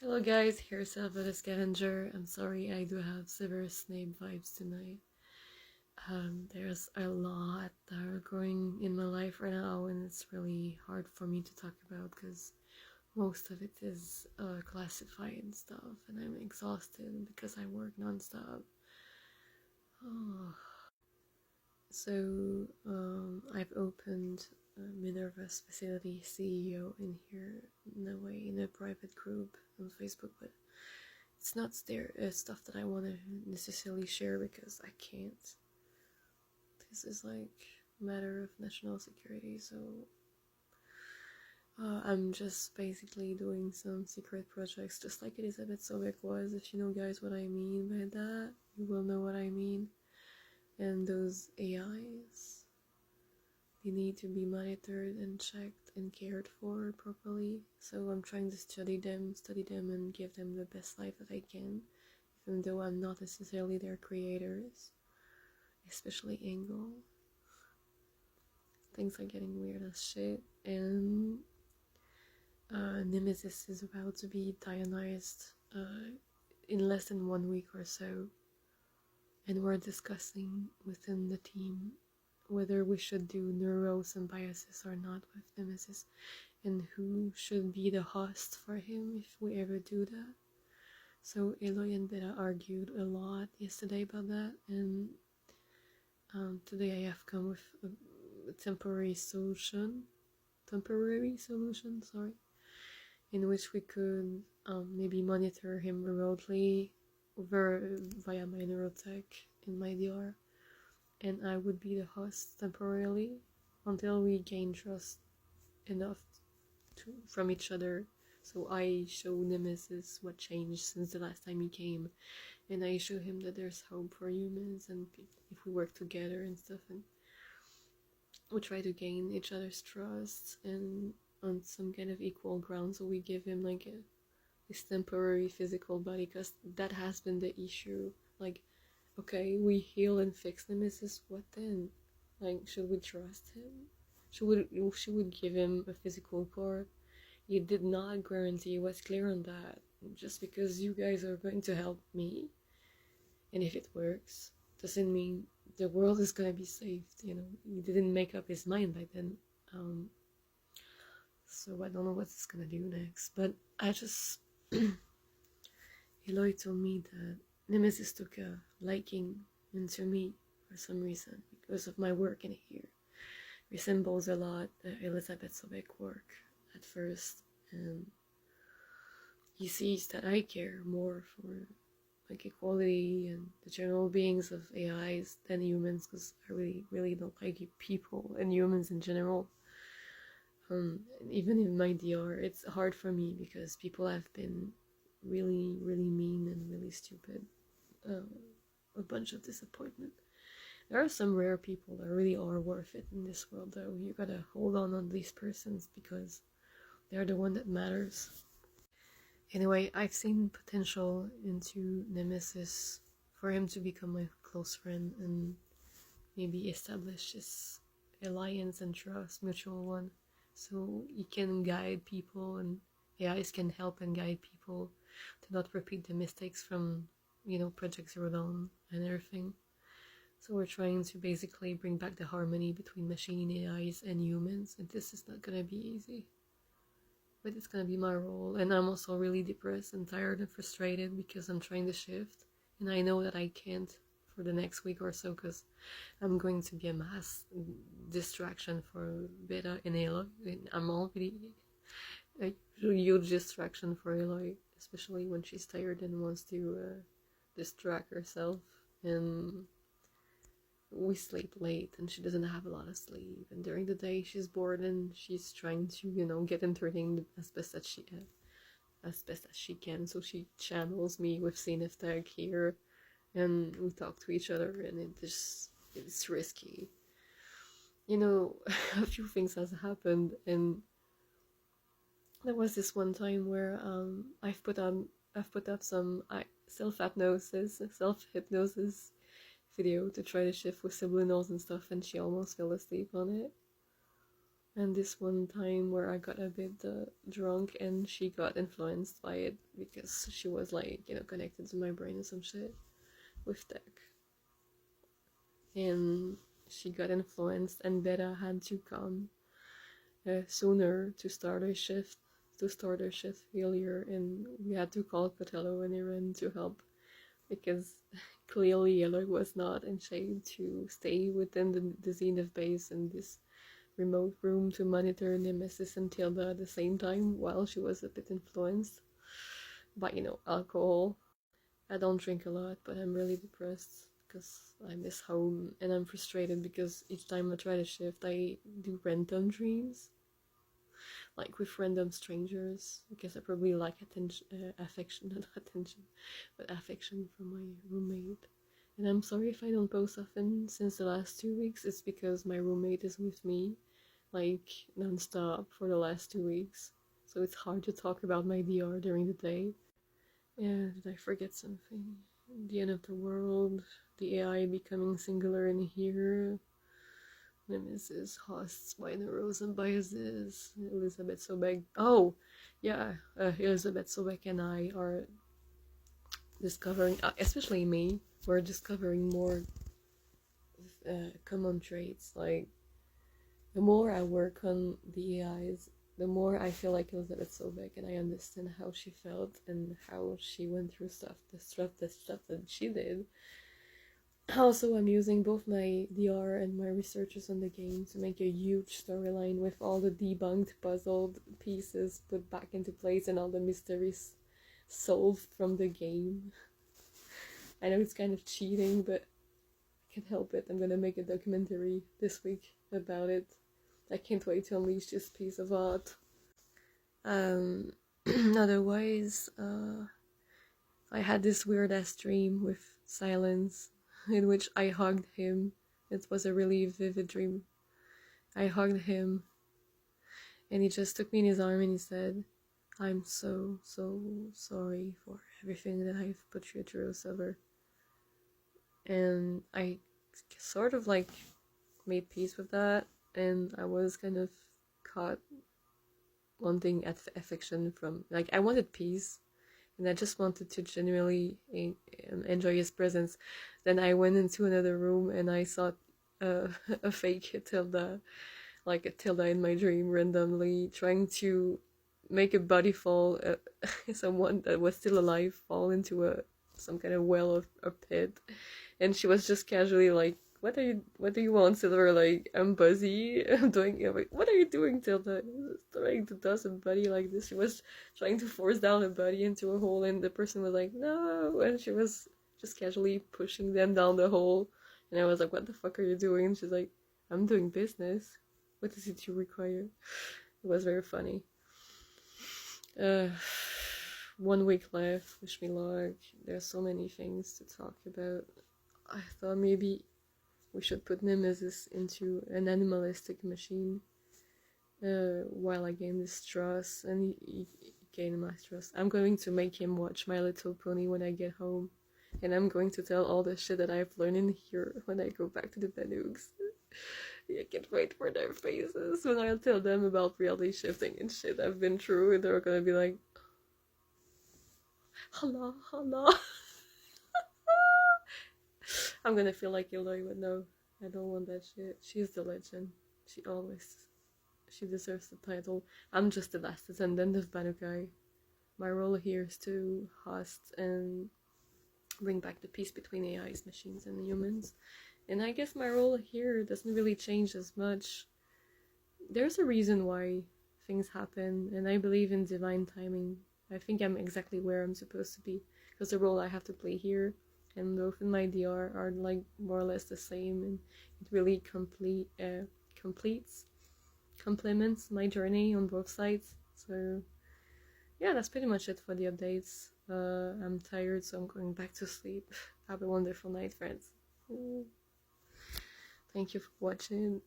Hello guys, here's Alpha the Scavenger. I'm sorry, I do have severe Snape vibes tonight. There's a lot that are going in my life right now, and it's really hard for me to talk about because most of it is classified and stuff, and I'm exhausted because I work non-stop. Oh. So, I've opened Minerva's facility CEO in here in a private group on Facebook, but it's not stuff that I want to necessarily share because I can't. This is like a matter of national security, so I'm just basically doing some secret projects, just like Elizabeth Sobek was. If you know guys what I mean by that, you will know what I mean. And those AIs, they need to be monitored and checked and cared for properly. So I'm trying to study them and give them the best life that I can, even though I'm not necessarily their creators, especially Angle. Things are getting weird as shit, and Nemesis is about to be Dionized in less than 1 week or so, and we're discussing within the team whether we should do neurosymbiosis or not with Nemesis, and who should be the host for him if we ever do that. So Aloy and Beta argued a lot yesterday about that, and today I have come with a temporary solution, sorry, in which we could maybe monitor him remotely via my neurotech in my DR, and I would be the host temporarily until we gain trust enough from each other. So I show Nemesis what changed since the last time he came, and I show him that there's hope for humans, and if we work together and stuff, and we try to gain each other's trust and on some kind of equal ground. So we give him like his temporary physical body, because that has been the issue. Like, okay, we heal and fix Nemesis, what then? Like, should we trust him? Should we give him a physical core? You did not guarantee what's clear on that. Just because you guys are going to help me, and if it works, doesn't mean the world is gonna be saved, you know. He didn't make up his mind by then. So I don't know what it's gonna do next, but I just Eloy told me that Nemesis took a liking into me for some reason because of my work in here. Resembles a lot Elizabeth Sobek work at first, and he sees that I care more for like equality and the general beings of AIs than humans, because I really don't like people and humans in general. Even in my DR, it's hard for me because people have been really mean and really stupid. A bunch of disappointment. There are some rare people that really are worth it in this world, though. You gotta hold on these persons because they're the one that matters. Anyway, I've seen potential into Nemesis for him to become my close friend and maybe establish this alliance and trust, mutual one, so he can guide people and AIs can help and guide people to not repeat the mistakes from, you know, Project ZeroDawn and everything. So we're trying to basically bring back the harmony between machine AIs and humans, and this is not gonna be easy. But it's gonna be my role, and I'm also really depressed and tired and frustrated because I'm trying to shift, and I know that I can't for the next week or so because I'm going to be a mass distraction for Beta and Aloy. I'm already a huge distraction for Aloy, especially when she's tired and wants to distract herself, and we sleep late and she doesn't have a lot of sleep, and during the day she's bored and she's trying to, you know, get entertained as best as she can. So she channels me with zenith tech here, and we talk to each other, and it's risky, you know. A few things has happened, and there was this one time where I've put up some self-hypnosis video to try to shift with subliminals and stuff, and she almost fell asleep on it. And this one time where I got a bit drunk and she got influenced by it because she was like, you know, connected to my brain and some shit with tech. And she got influenced and Beta had to come sooner to start her shift earlier, and we had to call Cotello and Iran to help because clearly Aloy was not in shape to stay within the Zenith base in this remote room to monitor Nemesis and Tilda at the same time while she was a bit influenced by, you know, alcohol. I don't drink a lot, but I'm really depressed because I miss home, and I'm frustrated because each time I try to shift, I do random dreams, like with random strangers, because I probably lack attention, affection, not attention, but affection from my roommate. And I'm sorry if I don't post often since the last 2 weeks. It's because my roommate is with me, like, non-stop for the last 2 weeks. So it's hard to talk about my DR during the day. Yeah, did I forget something? The end of the world, the AI becoming singular in here, Nemesis hosts by neuros and biases, Elizabeth Sobek. Oh, yeah, Elizabeth Sobek and I are discovering, especially me, we're discovering more common traits. Like, the more I work on the AIs, the more I feel like Elizabeth Sobek, and I understand how she felt and how she went through the stuff that she did. Also, I'm using both my DR and my researches on the game to make a huge storyline with all the debunked, puzzled pieces put back into place and all the mysteries solved from the game. I know it's kind of cheating, but I can't help it. I'm gonna make a documentary this week about it. I can't wait to unleash this piece of art. Otherwise, I had this weird ass dream with Silence in which I hugged him. It was a really vivid dream. I hugged him and he just took me in his arm and he said, "I'm so sorry for everything that I've put you through, Silver." And I sort of like made peace with that, and I was kind of caught wanting affection from, like, I wanted peace and I just wanted to genuinely enjoy his presence. Then I went into another room and I saw a fake Tilda, like a Tilda in my dream, randomly trying to make a body fall, someone that was still alive fall into some kind of well or pit, and she was just casually like, what do you want, Silver? Like, I'm Buzzy. I'm doing, like, what are you doing, Tilda? Trying to toss a buddy like this. She was trying to force down a buddy into a hole, and the person was like, no, and she was just casually pushing them down the hole, and I was like, what the fuck are you doing? And she's like, I'm doing business. What is it you require? It was very funny. 1 week left. Wish me luck. There's so many things to talk about. I thought maybe we should put Nemesis into an animalistic machine while I gain this trust, and he gain my trust. I'm going to make him watch My Little Pony when I get home, and I'm going to tell all the shit that I've learned in here when I go back to the banuks. I can't wait for their faces when I tell them about reality shifting and shit I've been through, and they're gonna be like, "Hala, hala." I'm gonna feel like Aloy, but no, I don't want that shit. She's the legend. She deserves the title. I'm just the last descendant of Banukai. My role here is to host and bring back the peace between AIs, machines, and humans. And I guess my role here doesn't really change as much. There's a reason why things happen, and I believe in divine timing. I think I'm exactly where I'm supposed to be, because the role I have to play here and both in my DR are like more or less the same, and it really complements my journey on both sides. So yeah, that's pretty much it for the updates. I'm tired, so I'm going back to sleep. Have a wonderful night, friends. Thank you for watching.